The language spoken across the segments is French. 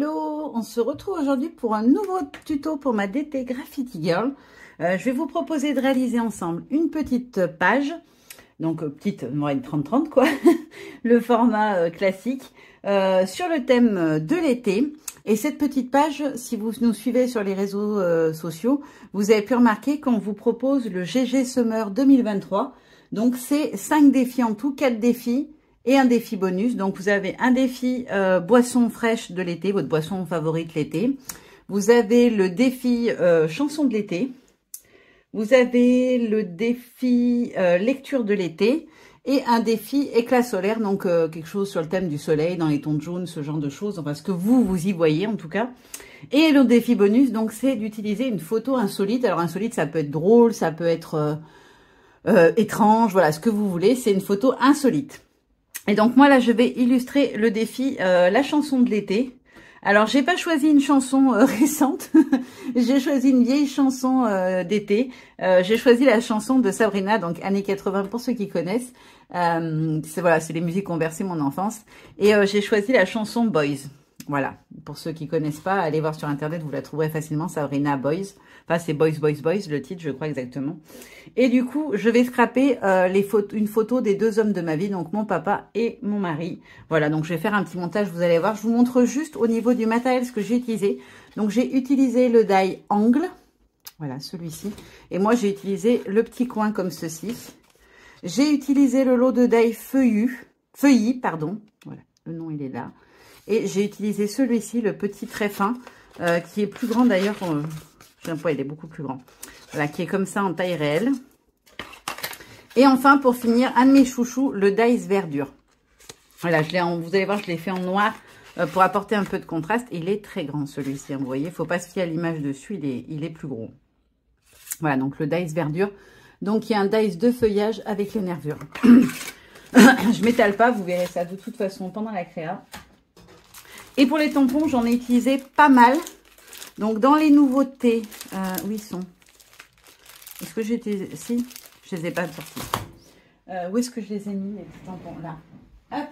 Hello, on se retrouve aujourd'hui pour un nouveau tuto pour ma DT Graffiti Girl. Je vais vous proposer de réaliser ensemble une petite page, donc petite, on va être 30-30 quoi, le format classique, sur le thème de l'été. Et cette petite page, si vous nous suivez sur les réseaux sociaux, vous avez pu remarquer qu'on vous propose le GG Summer 2023. Donc c'est 5 défis en tout, 4 défis. Et un défi bonus, donc vous avez un défi boisson fraîche de l'été, votre boisson favorite l'été. Vous avez le défi chanson de l'été. Vous avez le défi lecture de l'été. Et un défi éclat solaire, donc quelque chose sur le thème du soleil, dans les tons de jaune, ce genre de choses. Enfin, ce que vous y voyez en tout cas. Et le défi bonus, donc c'est d'utiliser une photo insolite. Alors insolite, ça peut être drôle, ça peut être étrange, voilà, ce que vous voulez. C'est une photo insolite. Et donc moi là je vais illustrer le défi la chanson de l'été. Alors j'ai pas choisi une chanson récente, j'ai choisi une vieille chanson d'été. J'ai choisi la chanson de Sabrina, donc années 80 pour ceux qui connaissent. Voilà, c'est les musiques qui ont bercé mon enfance. Et j'ai choisi la chanson Boys. Voilà, pour ceux qui connaissent pas, allez voir sur internet, vous la trouverez facilement, Sabrina Boys. Enfin, c'est Boys, Boys, Boys, le titre, je crois exactement. Et du coup, je vais scraper une photo des deux hommes de ma vie, donc mon papa et mon mari. Voilà, donc je vais faire un petit montage, vous allez voir. Je vous montre juste au niveau du matériel ce que j'ai utilisé. Donc, j'ai utilisé le die angle, voilà, celui-ci. Et moi, j'ai utilisé le petit coin comme ceci. J'ai utilisé le lot de die feuillis, pardon. Voilà, le nom, il est là. Et j'ai utilisé celui-ci, le petit très fin, qui est plus grand d'ailleurs. J'ai un poids, il est beaucoup plus grand. Voilà, qui est comme ça en taille réelle. Et enfin, pour finir, un de mes chouchous, le Dice Verdure. Voilà, vous allez voir, je l'ai fait en noir pour apporter un peu de contraste. Il est très grand celui-ci, vous voyez. Il ne faut pas se fier à l'image dessus, il est plus gros. Voilà, donc le Dice Verdure. Donc, il y a un Dice de feuillage avec les nervures. Je m'étale pas, vous verrez ça de toute façon pendant la créa. Et pour les tampons, j'en ai utilisé pas mal. Donc, dans les nouveautés, où ils sont? Est-ce que j'ai utilisé? Si, je les ai pas sortis. Où est-ce que je les ai mis, les petits tampons? Là. Hop.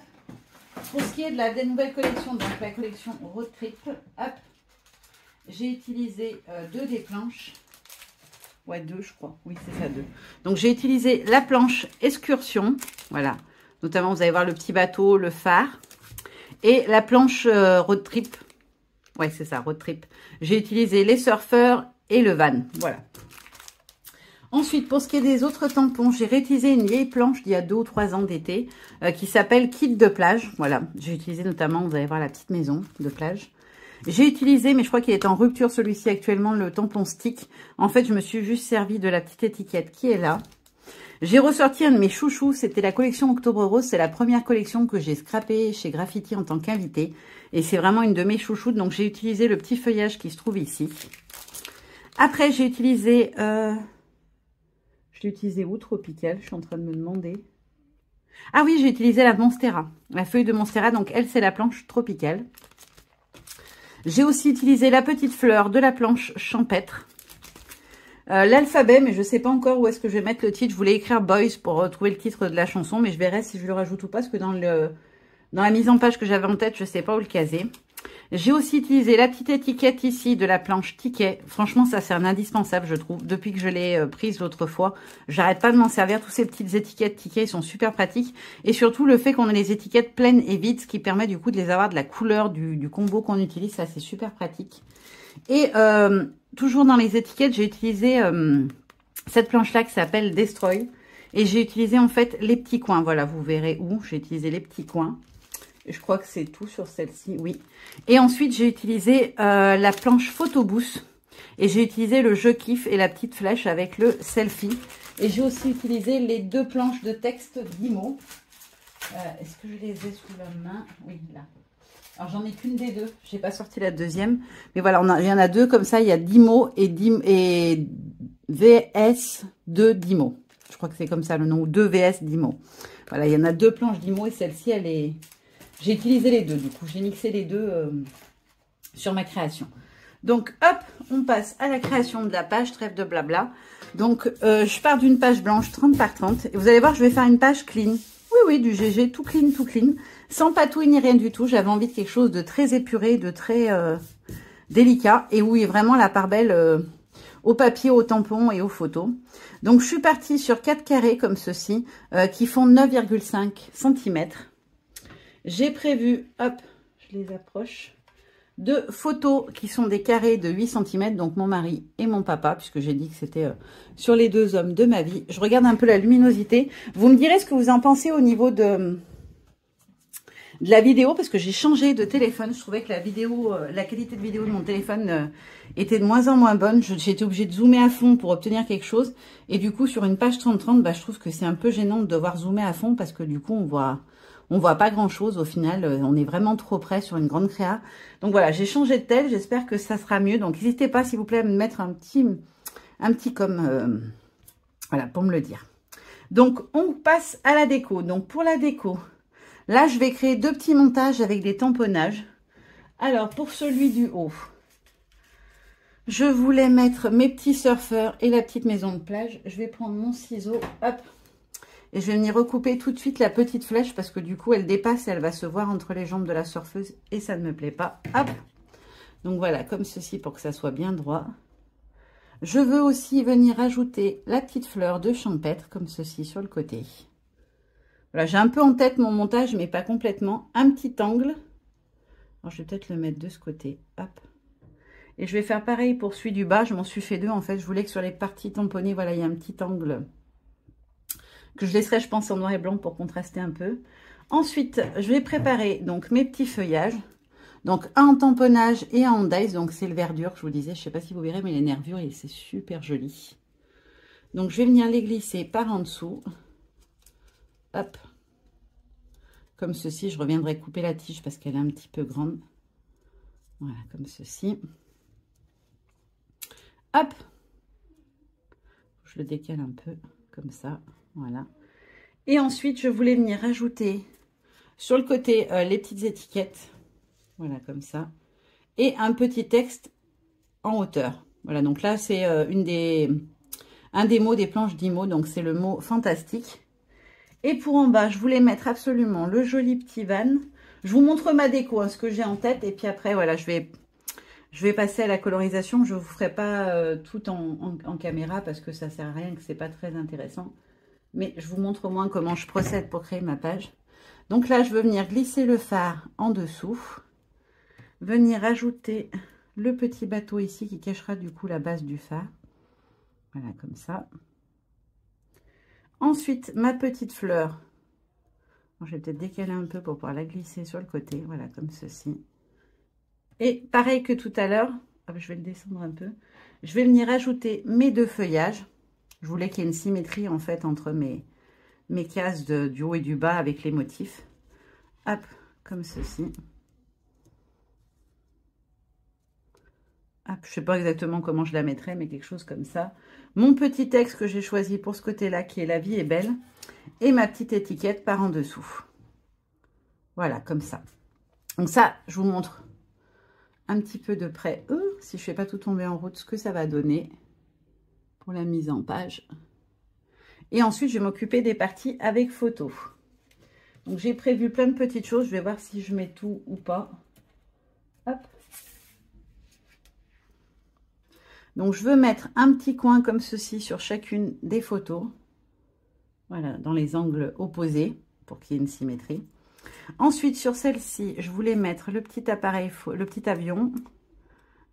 Pour ce qui est de la nouvelle collection, donc la collection Road Trip, hop. J'ai utilisé 2 des planches. Ouais, 2, je crois. Oui, c'est ça, 2. Donc, j'ai utilisé la planche excursion. Voilà. Notamment, vous allez voir le petit bateau, le phare. Et la planche road trip, ouais c'est ça, road trip. J'ai utilisé les surfeurs et le van, voilà. Ensuite, pour ce qui est des autres tampons, j'ai réutilisé une vieille planche d'il y a 2 ou 3 ans d'été qui s'appelle Kit de plage. Voilà, j'ai utilisé notamment, vous allez voir la petite maison de plage. J'ai utilisé, mais je crois qu'il est en rupture celui-ci actuellement, le tampon stick. En fait, je me suis juste servi de la petite étiquette qui est là. J'ai ressorti un de mes chouchous, c'était la collection Octobre Rose. C'est la première collection que j'ai scrappée chez Graffiti en tant qu'invité. Et c'est vraiment une de mes chouchoutes. Donc, j'ai utilisé le petit feuillage qui se trouve ici. Après, j'ai utilisé... je l'ai utilisé où, Tropical? Je suis en train de me demander. Ah oui, j'ai utilisé la Monstera. La feuille de Monstera. Donc, elle, c'est la planche Tropical. J'ai aussi utilisé la petite fleur de la planche Champêtre. L'alphabet, mais je ne sais pas encore où est-ce que je vais mettre le titre. Je voulais écrire Boys pour retrouver le titre de la chanson, mais je verrai si je le rajoute ou pas, parce que dans la mise en page que j'avais en tête, je ne sais pas où le caser. J'ai aussi utilisé la petite étiquette ici de la planche Ticket. Franchement, ça c'est un indispensable, je trouve. Depuis que je l'ai prise l'autre fois, j'arrête pas de m'en servir. Tous ces petites étiquettes Ticket, ils sont super pratiques. Et surtout, le fait qu'on ait les étiquettes pleines et vides, ce qui permet du coup de les avoir de la couleur du combo qu'on utilise, ça c'est super pratique. Et toujours dans les étiquettes, j'ai utilisé cette planche-là qui s'appelle Destroy. Et j'ai utilisé en fait les petits coins. Voilà, vous verrez où. J'ai utilisé les petits coins. Je crois que c'est tout sur celle-ci, oui. Et ensuite, j'ai utilisé la planche Photoboost. Et j'ai utilisé le Je kiffe et la petite flèche avec le selfie. Et j'ai aussi utilisé les 2 planches de texte d'Imo. Est-ce que je les ai sous la main? Oui, là. Alors, j'en ai qu'une des 2. Je n'ai pas sorti la deuxième. Mais voilà, il y en a 2 comme ça. Il y a Dimo et VS2 Dimo. Je crois que c'est comme ça le nom. 2 VS Dimo. Voilà, il y en a 2 planches Dimo et celle-ci, elle est... J'ai utilisé les 2. Du coup, j'ai mixé les 2 sur ma création. Donc, hop, on passe à la création de la page. Trêve de blabla. Donc, je pars d'une page blanche 30 par 30. Et vous allez voir, je vais faire une page clean. Oui, oui, du GG, tout clean, sans patouille ni rien du tout. J'avais envie de quelque chose de très épuré, de très délicat, et où il y a vraiment la part belle au papier, au tampon et aux photos. Donc, je suis partie sur 4 carrés comme ceci, qui font 9,5 cm. J'ai prévu, hop, je les approche, 2 photos qui sont des carrés de 8 cm, donc mon mari et mon papa, puisque j'ai dit que c'était sur les 2 hommes de ma vie. Je regarde un peu la luminosité. Vous me direz ce que vous en pensez au niveau de la vidéo, parce que j'ai changé de téléphone. Je trouvais que la vidéo, la qualité de vidéo de mon téléphone était de moins en moins bonne. J'ai été obligée de zoomer à fond pour obtenir quelque chose. Et du coup, sur une page 30-30, bah, je trouve que c'est un peu gênant de devoir zoomer à fond, parce que du coup, on voit pas grand chose au final. On est vraiment trop près sur une grande créa. Donc voilà, j'ai changé de tel. J'espère que ça sera mieux. Donc n'hésitez pas, s'il vous plaît, à me mettre un petit comme, voilà, pour me le dire. Donc on passe à la déco. Donc pour la déco, là, je vais créer 2 petits montages avec des tamponnages. Alors, pour celui du haut, je voulais mettre mes petits surfeurs et la petite maison de plage. Je vais prendre mon ciseau, hop, et je vais venir recouper tout de suite la petite flèche parce que du coup, elle dépasse et elle va se voir entre les jambes de la surfeuse et ça ne me plaît pas. Hop, donc voilà, comme ceci pour que ça soit bien droit. Je veux aussi venir ajouter la petite fleur de champêtre comme ceci sur le côté. Voilà, j'ai un peu en tête mon montage, mais pas complètement. Un petit angle. Alors, je vais peut-être le mettre de ce côté. Hop. Et je vais faire pareil pour celui du bas. Je m'en suis fait 2, en fait. Je voulais que sur les parties tamponnées, voilà, il y a un petit angle que je laisserai, je pense, en noir et blanc pour contraster un peu. Ensuite, je vais préparer donc mes petits feuillages. Donc, un en tamponnage et un en dice. Donc, c'est le verdure que je vous disais. Je ne sais pas si vous verrez, mais les nervures, c'est super joli. Donc, je vais venir les glisser par en dessous. Hop. Comme ceci, je reviendrai couper la tige parce qu'elle est un petit peu grande. Voilà, comme ceci. Hop. Je le décale un peu, comme ça. Voilà. Et ensuite, je voulais venir ajouter sur le côté les petites étiquettes. Voilà, comme ça. Et un petit texte en hauteur. Voilà, donc là, c'est un des mots des planches d'IMO. Donc, c'est le mot fantastique. Et pour en bas, je voulais mettre absolument le joli petit van. Je vous montre ma déco, hein, ce que j'ai en tête. Et puis après, voilà, je vais passer à la colorisation. Je ne vous ferai pas tout en caméra parce que ça ne sert à rien, que ce n'est pas très intéressant. Mais je vous montre au moins comment je procède pour créer ma page. Donc là, je veux venir glisser le phare en dessous. Venir ajouter le petit bateau ici qui cachera du coup la base du phare. Voilà, comme ça. Ensuite, ma petite fleur. Je vais peut-être décaler un peu pour pouvoir la glisser sur le côté. Voilà, comme ceci. Et pareil que tout à l'heure, je vais le descendre un peu. Je vais venir ajouter mes 2 feuillages. Je voulais qu'il y ait une symétrie en fait entre mes cases du haut et du bas avec les motifs. Hop, comme ceci. Hop, je ne sais pas exactement comment je la mettrai, mais quelque chose comme ça. Mon petit texte que j'ai choisi pour ce côté-là, qui est « La vie est belle ». Et ma petite étiquette par en dessous. Voilà, comme ça. Donc ça, je vous montre un petit peu de près, si je ne fais pas tout tomber en route, ce que ça va donner pour la mise en page. Et ensuite, je vais m'occuper des parties avec photo. Donc, j'ai prévu plein de petites choses. Je vais voir si je mets tout ou pas. Hop. Donc, je veux mettre un petit coin comme ceci sur chacune des photos. Voilà, dans les angles opposés pour qu'il y ait une symétrie. Ensuite, sur celle-ci, je voulais mettre le petit appareil, le petit avion.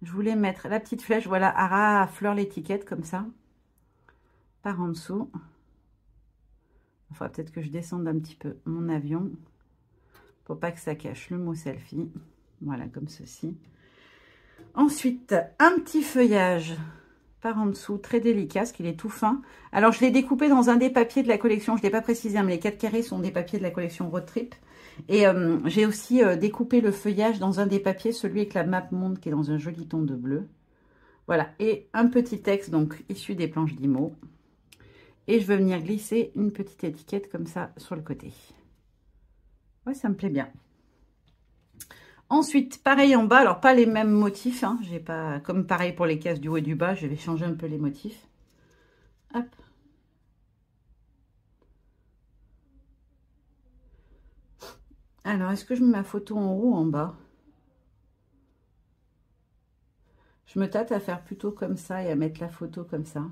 Je voulais mettre la petite flèche, voilà, à fleur l'étiquette comme ça, par en dessous. Il faudra peut-être que je descende un petit peu mon avion pour pas que ça cache le mot selfie. Voilà, comme ceci. Ensuite, un petit feuillage par en dessous, très délicat, parce qu'il est tout fin. Alors, je l'ai découpé dans un des papiers de la collection. Je ne l'ai pas précisé, mais les 4 carrés sont des papiers de la collection Road Trip. Et j'ai aussi découpé le feuillage dans un des papiers, celui avec la map monde, qui est dans un joli ton de bleu. Voilà, et un petit texte, donc, issu des planches d'IMO. Et je vais venir glisser une petite étiquette comme ça sur le côté. Ouais, ça me plaît bien. Ensuite, pareil en bas, alors pas les mêmes motifs, hein, j'ai pas, comme pareil pour les cases du haut et du bas, je vais changer un peu les motifs. Hop. Alors, est-ce que je mets ma photo en haut ou en bas? Je me tâte à faire plutôt comme ça et à mettre la photo comme ça.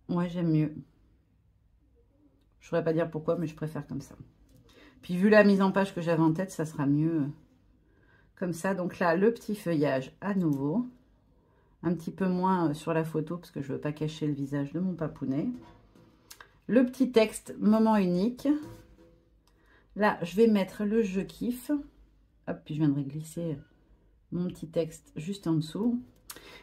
Ouais, j'aime mieux. Je ne saurais pas dire pourquoi, mais je préfère comme ça. Puis vu la mise en page que j'avais en tête, ça sera mieux comme ça. Donc là, le petit feuillage à nouveau. Un petit peu moins sur la photo parce que je ne veux pas cacher le visage de mon papounet. Le petit texte, moment unique. Là, je vais mettre le je kiffe. Hop, puis je viendrai glisser mon petit texte juste en dessous.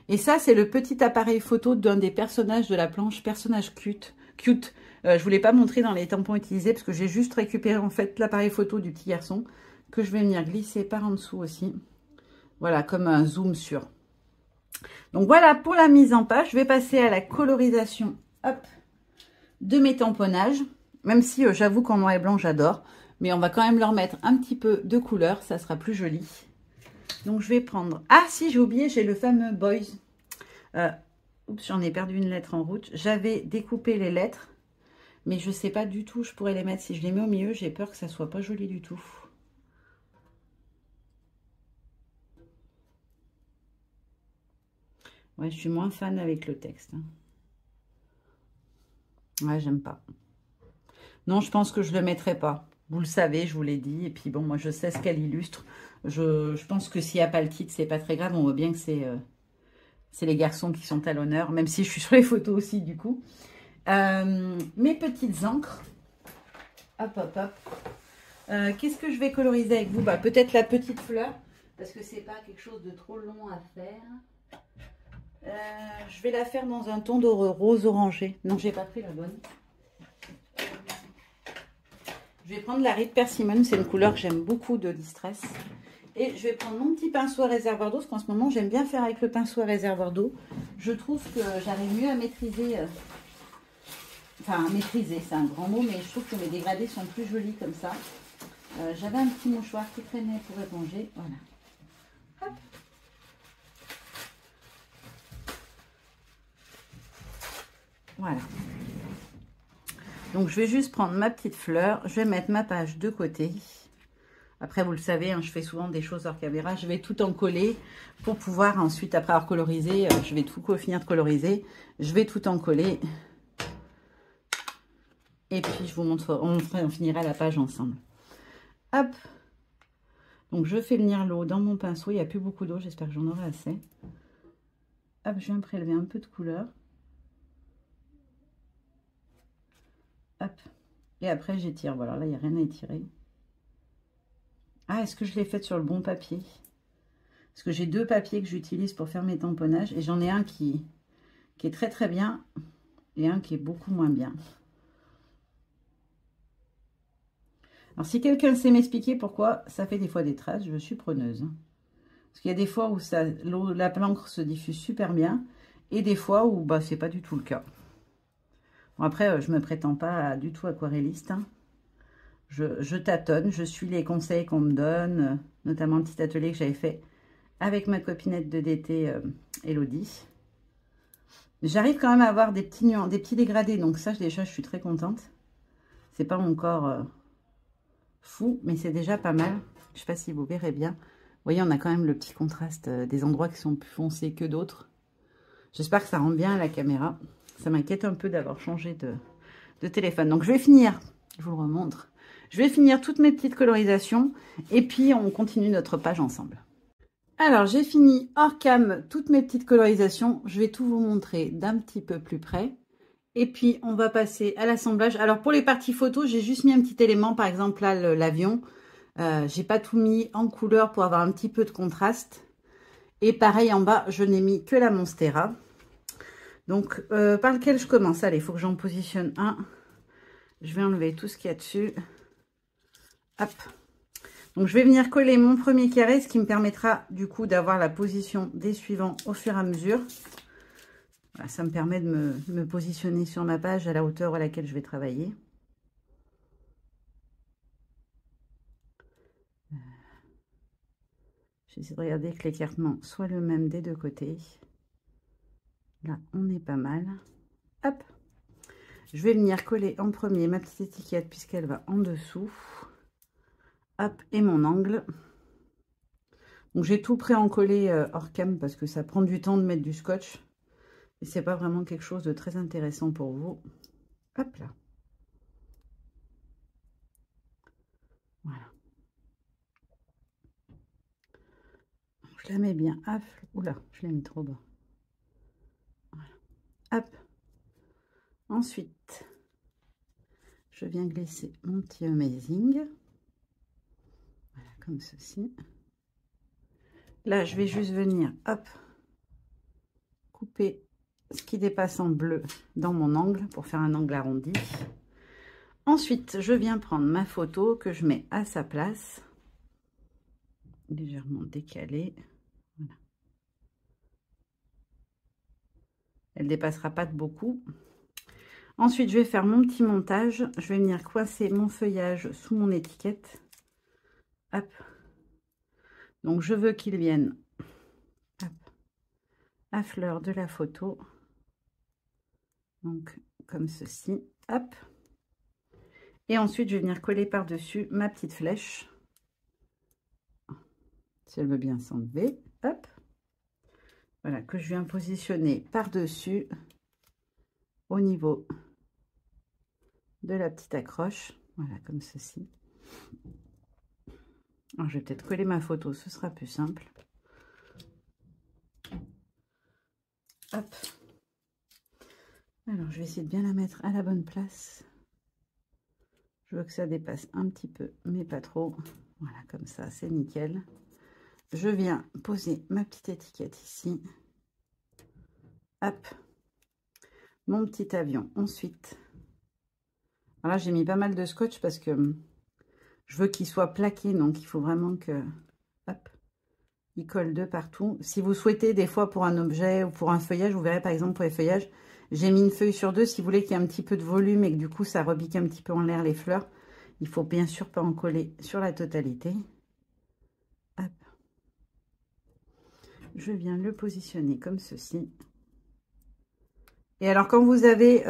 Et ça, c'est le petit appareil photo d'un des personnages de la planche, personnage cute. Je voulais pas montrer dans les tampons utilisés parce que j'ai juste récupéré en fait l'appareil photo du petit garçon que je vais venir glisser par en dessous aussi. Voilà, comme un zoom sur. Donc voilà pour la mise en page. Je vais passer à la colorisation, hop, de mes tamponnages. Même si j'avoue qu'en noir et blanc, j'adore. Mais on va quand même leur mettre un petit peu de couleur. Ça sera plus joli. Donc, je vais prendre... Ah, si, j'ai oublié, j'ai le fameux Boys. Oups, j'en ai perdu une lettre en route. J'avais découpé les lettres. Mais je ne sais pas du tout, je pourrais les mettre. Si je les mets au milieu, j'ai peur que ça ne soit pas joli du tout. Ouais, je suis moins fan avec le texte. Ouais, j'aime pas. Non, je pense que je ne le mettrai pas. Vous le savez, je vous l'ai dit. Et puis bon, moi, je sais ce qu'elle illustre. Je pense que s'il n'y a pas le titre, c'est pas très grave. On voit bien que c'est les garçons qui sont à l'honneur. Même si je suis sur les photos aussi, du coup. Mes petites encres. Hop, hop, hop. Qu'est-ce que je vais coloriser avec vous? Bah, peut-être la petite fleur. Parce que c'est pas quelque chose de trop long à faire. Je vais la faire dans un ton de rose orangé. Non, j'ai pas pris la bonne. Je vais prendre la Rite Persimmon, c'est une couleur que j'aime beaucoup de Distress. Et je vais prendre mon petit pinceau à réservoir d'eau, parce qu'en ce moment, j'aime bien faire avec le pinceau à réservoir d'eau. Je trouve que j'arrive mieux à maîtriser, enfin à maîtriser, c'est un grand mot, mais je trouve que mes dégradés sont plus jolis comme ça. J'avais un petit mouchoir qui traînait pour éponger, voilà. Hop. Voilà. Donc, je vais juste prendre ma petite fleur. Je vais mettre ma page de côté. Après, vous le savez, hein, je fais souvent des choses hors caméra. Je vais tout en coller pour pouvoir ensuite, après avoir colorisé, je vais tout finir de coloriser. Je vais tout en coller. Et puis, je vous montre, on finira la page ensemble. Hop. Donc, je fais venir l'eau dans mon pinceau. Il n'y a plus beaucoup d'eau. J'espère que j'en aurai assez. Hop, je viens prélever un peu de couleur. Hop. Et après, j'étire. Voilà, là, il n'y a rien à étirer. Ah, est-ce que je l'ai faite sur le bon papier? Parce que j'ai deux papiers que j'utilise pour faire mes tamponnages. Et j'en ai un qui est très très bien. Et un qui est beaucoup moins bien. Alors, si quelqu'un sait m'expliquer pourquoi ça fait des fois des traces, je suis preneuse. Parce qu'il y a des fois où la l'encre se diffuse super bien. Et des fois où bah, c'est pas du tout le cas. Bon, après, je me prétends pas du tout aquarelliste. Hein. Je tâtonne, je suis les conseils qu'on me donne, notamment le petit atelier que j'avais fait avec ma copinette de d'été, Elodie. J'arrive quand même à avoir des petits dégradés, donc ça déjà je suis très contente. C'est pas encore fou, mais c'est déjà pas mal. Je sais pas si vous verrez bien. Vous voyez, on a quand même le petit contraste des endroits qui sont plus foncés que d'autres. J'espère que ça rend bien à la caméra. Ça m'inquiète un peu d'avoir changé de téléphone. Donc je vais finir, je vous le remontre. Je vais finir toutes mes petites colorisations et puis on continue notre page ensemble. Alors, j'ai fini hors cam toutes mes petites colorisations. Je vais tout vous montrer d'un petit peu plus près. Et puis, on va passer à l'assemblage. Alors, pour les parties photos, j'ai juste mis un petit élément. Par exemple, là, l'avion. J'ai pas tout mis en couleur pour avoir un petit peu de contraste. Et pareil, en bas, je n'ai mis que la Monstera. Donc, par lequel je commence? Allez, il faut que j'en positionne un. Je vais enlever tout ce qu'il y a dessus. Hop. Donc, je vais venir coller mon premier carré, ce qui me permettra du coup d'avoir la position des suivants au fur et à mesure. Voilà, ça me permet de me positionner sur ma page à la hauteur à laquelle je vais travailler. J'essaie de regarder que l'écartement soit le même des deux côtés. Là, on est pas mal. Hop. Je vais venir coller en premier ma petite étiquette puisqu'elle va en dessous. Hop, et mon angle. Donc j'ai tout pré-encollé hors cam parce que ça prend du temps de mettre du scotch. Et c'est pas vraiment quelque chose de très intéressant pour vous. Hop là. Voilà. Je la mets bien. Hop. Oula, je l'ai mis trop bas. Voilà. Hop. Ensuite, je viens glisser mon petit amazing. Voilà, comme ceci. Là, je vais juste venir, hop, couper ce qui dépasse en bleu dans mon angle pour faire un angle arrondi. Ensuite, je viens prendre ma photo que je mets à sa place, légèrement décalée. Voilà. Elle dépassera pas de beaucoup. Ensuite, je vais faire mon petit montage. Je vais venir coincer mon feuillage sous mon étiquette. Hop. Donc, je veux qu'il vienne hop, à fleur de la photo. Donc, comme ceci. Hop. Et ensuite, je vais venir coller par-dessus ma petite flèche. Si elle veut bien s'enlever. Hop. Voilà, que je viens positionner par-dessus au niveau de la petite accroche. Voilà, comme ceci. Alors, je vais peut-être coller ma photo, ce sera plus simple. Hop. Alors, je vais essayer de bien la mettre à la bonne place. Je veux que ça dépasse un petit peu, mais pas trop. Voilà, comme ça, c'est nickel. Je viens poser ma petite étiquette ici. Hop. Mon petit avion. Ensuite, voilà, j'ai mis pas mal de scotch parce que je veux qu'il soit plaqué. Donc, il faut vraiment que... Hop. Il colle de partout. Si vous souhaitez, des fois, pour un objet ou pour un feuillage, vous verrez, par exemple, pour les feuillages, j'ai mis une feuille sur deux. Si vous voulez qu'il y ait un petit peu de volume et que du coup, ça rebique un petit peu en l'air les fleurs, il faut bien sûr pas en coller sur la totalité. Hop. Je viens le positionner comme ceci. Et alors, quand vous avez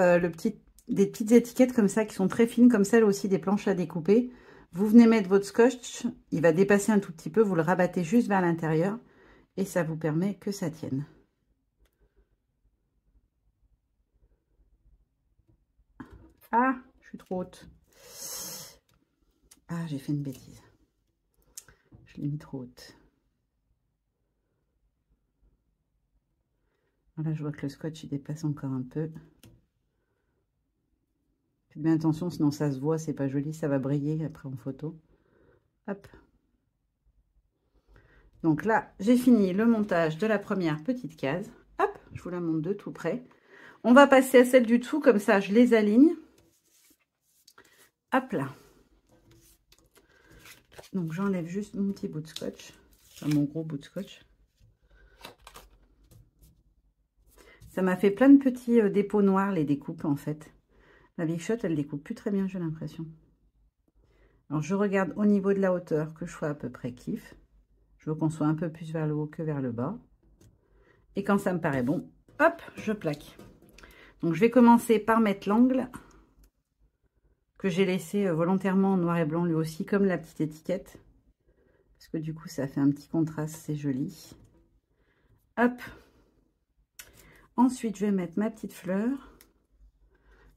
des petites étiquettes comme ça, qui sont très fines, comme celle aussi des planches à découper, vous venez mettre votre scotch, il va dépasser un tout petit peu, vous le rabattez juste vers l'intérieur et ça vous permet que ça tienne. Ah, je suis trop haute. Ah, j'ai fait une bêtise. Je l'ai mis trop haute. Voilà, je vois que le scotch, il dépasse encore un peu. Faites bien attention, sinon ça se voit, c'est pas joli, ça va briller après en photo. Hop. Donc là, j'ai fini le montage de la première petite case. Hop, je vous la montre de tout près. On va passer à celle du dessous, comme ça je les aligne. Hop là. Donc j'enlève juste mon petit bout de scotch, enfin mon gros bout de scotch. Ça m'a fait plein de petits dépôts noirs, les découpes en fait. La Big Shot, elle découpe plus très bien, j'ai l'impression. Alors je regarde au niveau de la hauteur que je sois à peu près kiff. Je veux qu'on soit un peu plus vers le haut que vers le bas. Et quand ça me paraît bon, hop, je plaque. Donc je vais commencer par mettre l'angle que j'ai laissé volontairement en noir et blanc lui aussi, comme la petite étiquette. Parce que du coup, ça fait un petit contraste, c'est joli. Hop. Ensuite, je vais mettre ma petite fleur,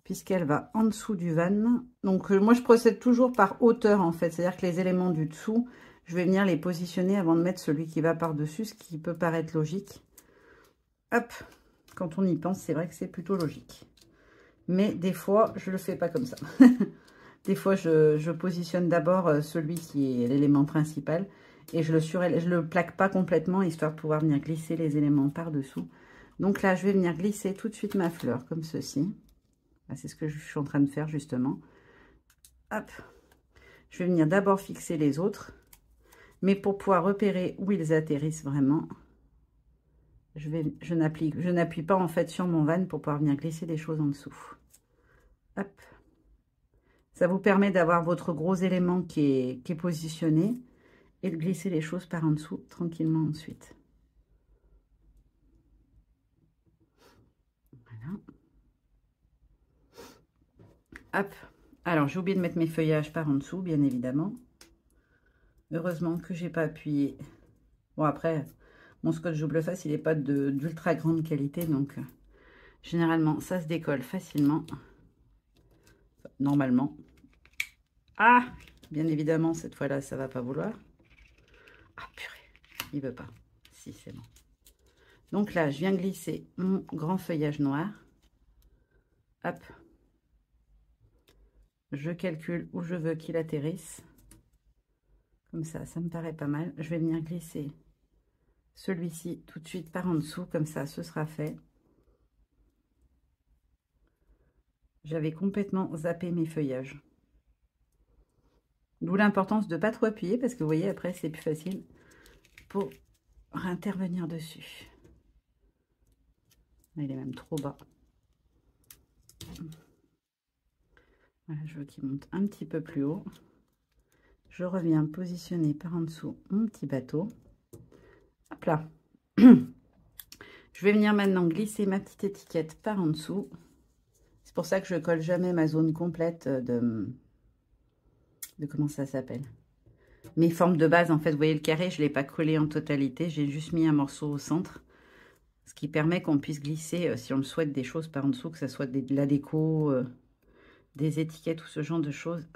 puisqu'elle va en dessous du van. Donc, moi, je procède toujours par hauteur, en fait. C'est-à-dire que les éléments du dessous, je vais venir les positionner avant de mettre celui qui va par-dessus, ce qui peut paraître logique. Hop. Quand on y pense, c'est vrai que c'est plutôt logique. Mais des fois, je ne le fais pas comme ça. Des fois, je positionne d'abord celui qui est l'élément principal et je le plaque pas complètement, histoire de pouvoir venir glisser les éléments par-dessous. Donc là, je vais venir glisser tout de suite ma fleur, comme ceci. C'est ce que je suis en train de faire, justement. Hop. Je vais venir d'abord fixer les autres. Mais pour pouvoir repérer où ils atterrissent vraiment, je n'appuie pas, en fait, sur mon van pour pouvoir venir glisser des choses en dessous. Hop. Ça vous permet d'avoir votre gros élément qui est positionné et de glisser les choses par en dessous tranquillement ensuite. Voilà. Hop. Alors, j'ai oublié de mettre mes feuillages par en dessous, bien évidemment. Heureusement que j'ai pas appuyé. Bon, après, mon scotch double face, il n'est pas d'ultra grande qualité, donc généralement, ça se décolle facilement. Normalement. Ah! Bien évidemment, cette fois-là, ça va pas vouloir. Ah, purée, il veut pas. Si, c'est bon. Donc là, je viens glisser mon grand feuillage noir. Hop. Je calcule où je veux qu'il atterrisse. Comme ça me paraît pas mal. Je vais venir glisser celui-ci tout de suite par en dessous. Comme ça, ce sera fait. J'avais complètement zappé mes feuillages. D'où l'importance de ne pas trop appuyer parce que vous voyez, après, c'est plus facile pour intervenir dessus. Il est même trop bas. Voilà, je veux qu'il monte un petit peu plus haut. Je reviens positionner par en dessous mon petit bateau. Hop là. Je vais venir maintenant glisser ma petite étiquette par en dessous. C'est pour ça que je ne colle jamais ma zone complète de comment ça s'appelle. Mes formes de base, en fait, vous voyez le carré, je ne l'ai pas collé en totalité. J'ai juste mis un morceau au centre. Ce qui permet qu'on puisse glisser, si on le souhaite, des choses par en dessous, que ce soit de la déco, des étiquettes ou ce genre de choses.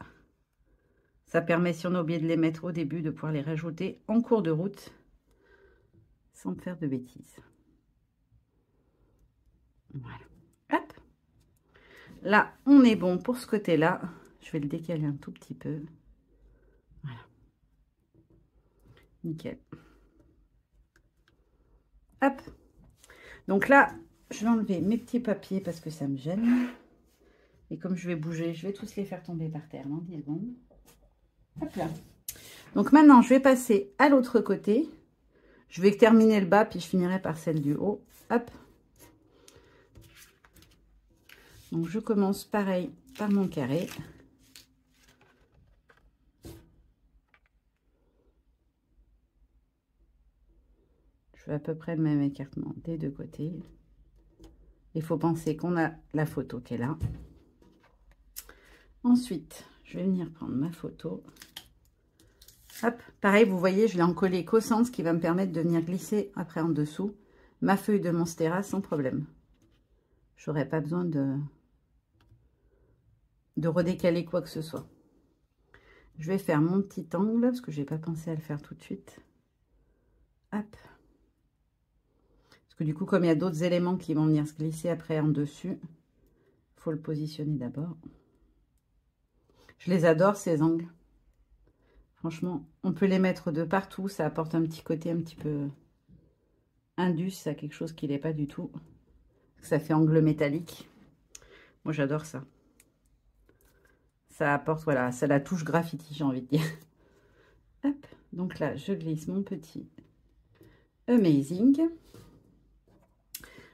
Ça permet, si on a oublié de les mettre au début, de pouvoir les rajouter en cours de route sans me faire de bêtises. Voilà. Hop. Là, on est bon pour ce côté-là. Je vais le décaler un tout petit peu. Voilà. Nickel. Hop. Donc là, je vais enlever mes petits papiers parce que ça me gêne. Et comme je vais bouger, je vais tous les faire tomber par terre dans 10 secondes. Hop là. Donc maintenant, je vais passer à l'autre côté. Je vais terminer le bas, puis je finirai par celle du haut. Hop. Donc je commence pareil par mon carré. Je fais à peu près le même écartement des deux côtés. Il faut penser qu'on a la photo qui est là. Ensuite, je vais venir prendre ma photo. Hop, pareil, vous voyez, je l'ai encollé qu'au centre, ce qui va me permettre de venir glisser après en dessous ma feuille de Monstera sans problème. Je n'aurai pas besoin de redécaler quoi que ce soit. Je vais faire mon petit angle, parce que je n'ai pas pensé à le faire tout de suite. Hop. Parce que du coup, comme il y a d'autres éléments qui vont venir se glisser après en dessus, il faut le positionner d'abord. Je les adore, ces angles. Franchement, on peut les mettre de partout. Ça apporte un petit côté un petit peu indus, ça, quelque chose qui n'est pas du tout. Ça fait angle métallique. Moi, j'adore ça. Ça apporte, voilà, ça la touche graffiti, j'ai envie de dire. Hop, donc là, je glisse mon petit Amazing.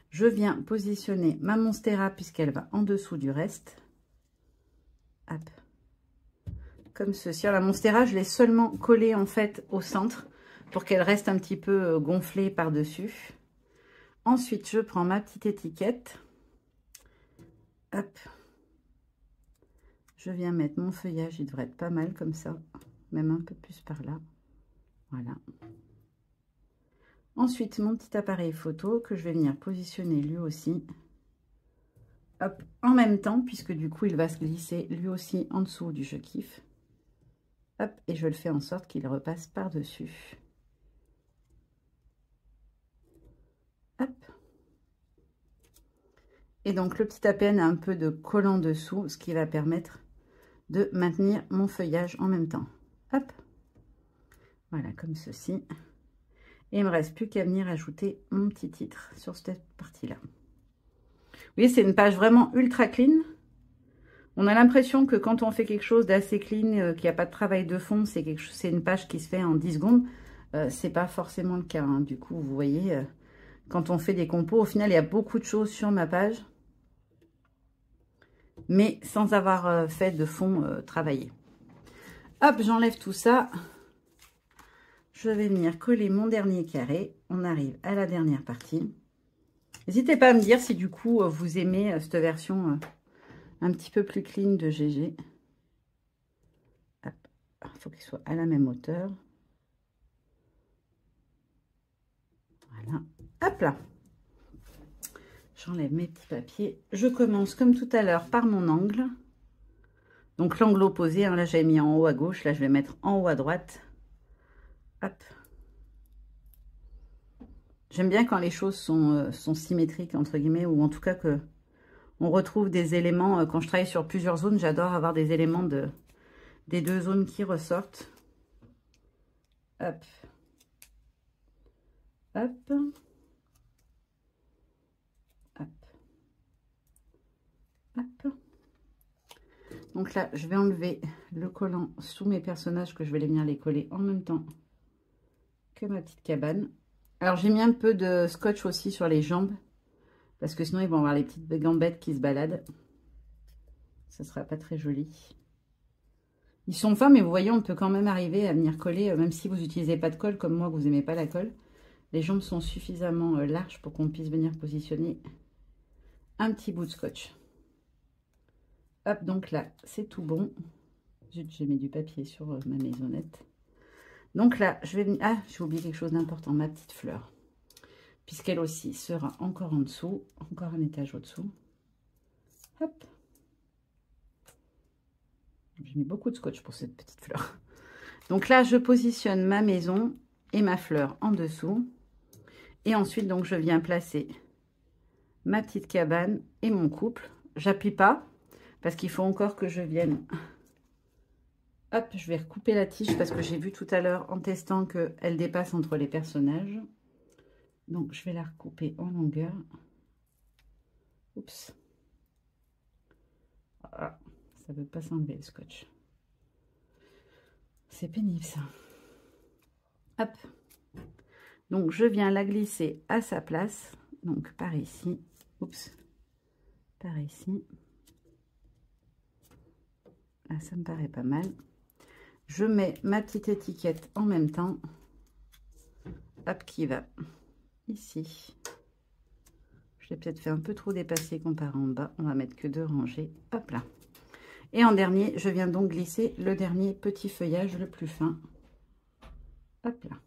Je viens positionner ma Monstera puisqu'elle va en dessous du reste. Hop. Comme ceci. Alors, la Monstera, je l'ai seulement collée en fait au centre pour qu'elle reste un petit peu gonflée par-dessus. Ensuite, je prends ma petite étiquette. Hop. Je viens mettre mon feuillage, il devrait être pas mal comme ça, même un peu plus par là. Voilà. Ensuite, mon petit appareil photo que je vais venir positionner lui aussi. Hop, en même temps, puisque du coup, il va se glisser lui aussi en dessous du Je kiffe. Hop, et je le fais en sorte qu'il repasse par-dessus. Hop. Et donc, le petit APN a un peu de collant dessous, ce qui va permettre de maintenir mon feuillage en même temps. Hop. Voilà, comme ceci. Et il me reste plus qu'à venir ajouter mon petit titre sur cette partie-là. Vous voyez, c'est une page vraiment ultra clean. On a l'impression que quand on fait quelque chose d'assez clean, qu'il n'y a pas de travail de fond, c'est une page qui se fait en 10 secondes. C'est pas forcément le cas. Hein. Du coup, vous voyez, quand on fait des compos, au final, il y a beaucoup de choses sur ma page. Mais sans avoir fait de fond travaillé. Hop, j'enlève tout ça. Je vais venir coller mon dernier carré. On arrive à la dernière partie. N'hésitez pas à me dire si du coup vous aimez cette version un petit peu plus clean de GG. Il faut qu'il soit à la même hauteur. Hop là. J'enlève mes petits papiers. Je commence comme tout à l'heure par mon angle. Donc l'angle opposé, hein, là j'avais mis en haut à gauche, là je vais mettre en haut à droite. Hop. J'aime bien quand les choses sont symétriques, entre guillemets, ou en tout cas que on retrouve des éléments. Quand je travaille sur plusieurs zones, j'adore avoir des éléments des deux zones qui ressortent. Hop. Hop. Hop. Hop. Donc là, je vais enlever le collant sous mes personnages, que je vais venir les coller en même temps que ma petite cabane. Alors, j'ai mis un peu de scotch aussi sur les jambes, parce que sinon, ils vont avoir les petites gambettes qui se baladent. Ça sera pas très joli. Ils sont fins, mais vous voyez, on peut quand même arriver à venir coller, même si vous n'utilisez pas de colle, comme moi, vous n'aimez pas la colle. Les jambes sont suffisamment larges pour qu'on puisse venir positionner un petit bout de scotch. Hop, donc là, c'est tout bon. Zut, j'ai mis du papier sur ma maisonnette. Donc là, je vais venir... Ah, j'ai oublié quelque chose d'important, ma petite fleur. Puisqu'elle aussi sera encore en dessous, encore un étage au-dessous. Hop. J'ai mis beaucoup de scotch pour cette petite fleur. Donc là, je positionne ma maison et ma fleur en dessous. Et ensuite, donc, je viens placer ma petite cabane et mon couple. J'appuie pas parce qu'il faut encore que je vienne... Hop, je vais recouper la tige parce que j'ai vu tout à l'heure en testant qu'elle dépasse entre les personnages. Donc, je vais la recouper en longueur. Oups. Voilà. Ça ne veut pas s'enlever le scotch. C'est pénible ça. Hop. Donc, je viens la glisser à sa place. Donc, par ici. Oups. Par ici. Là, ça me paraît pas mal. Je mets ma petite étiquette en même temps. Hop, qui va ici. Je l'ai peut-être fait un peu trop dépasser comparé en bas. On va mettre que 2 rangées. Hop là. Et en dernier, je viens donc glisser le dernier petit feuillage le plus fin. Hop là.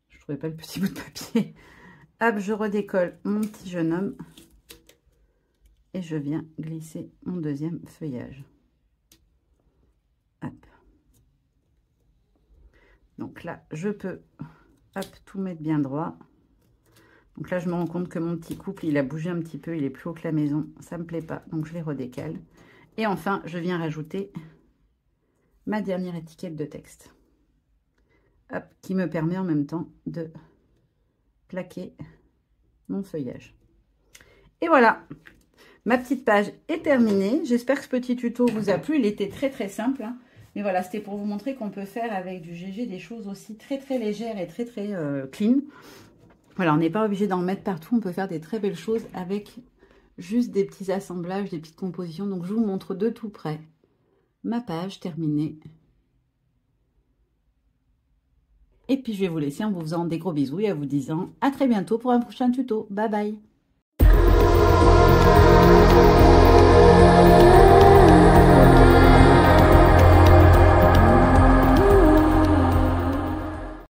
Je ne trouvais pas le petit bout de papier. Hop, je redécolle mon petit jeune homme. Et je viens glisser mon deuxième feuillage. Hop. Donc là, je peux hop, tout mettre bien droit. Donc là, je me rends compte que mon petit couple, il a bougé un petit peu. Il est plus haut que la maison. Ça me plaît pas. Donc, je les redécale. Et enfin, je viens rajouter ma dernière étiquette de texte. Hop, qui me permet en même temps de plaquer mon feuillage. Et voilà. Ma petite page est terminée. J'espère que ce petit tuto vous a plu. Il était très très simple. Hein. Mais voilà, c'était pour vous montrer qu'on peut faire avec du GG des choses aussi très très légères et très très clean. Voilà, on n'est pas obligé d'en mettre partout. On peut faire des très belles choses avec juste des petits assemblages, des petites compositions. Donc je vous montre de tout près ma page terminée. Et puis je vais vous laisser en vous faisant des gros bisous et en vous disant à très bientôt pour un prochain tuto. Bye bye!